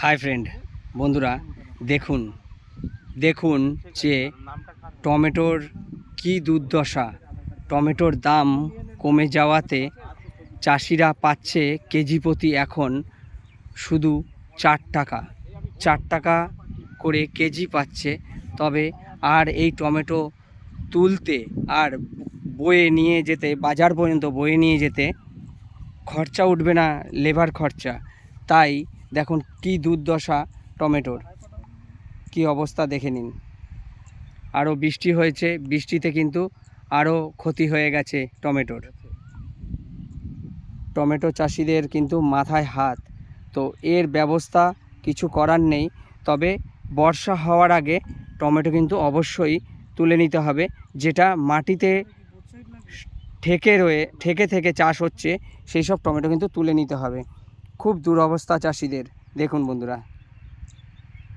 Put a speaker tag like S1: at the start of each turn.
S1: Hi friend, বন্ধুরা দেখুন দেখুন যে টমেটোর কি দুর্দশা। টমেটোর দাম কমে যাওয়াতে চাষিরা পাচ্ছে কেজি প্রতি এখন শুধু 4 টাকা করে কেজি পাচ্ছে। তবে আর এই টমেটো তুলতে আর বয়ে নিয়ে যেতে, বাজার পর্যন্ত বয়ে নিয়ে যেতে খরচা উঠবে না, লেবার খরচা। তাই দেখুন কি দুর্দশা টমেটোর, কি অবস্থা দেখে নিন। আরও বৃষ্টি হয়েছে, বৃষ্টিতে কিন্তু আরও ক্ষতি হয়ে গেছে টমেটোর। টমেটো চাষিদের কিন্তু মাথায় হাত। তো এর ব্যবস্থা কিছু করার নেই। তবে বর্ষা হওয়ার আগে টমেটো কিন্তু অবশ্যই তুলে নিতে হবে। যেটা মাটিতে ঠেকে থেকে চাষ হচ্ছে সেই সব টমেটো কিন্তু তুলে নিতে হবে। খুব দুরবস্থা চাষিদের, দেখুন বন্ধুরা।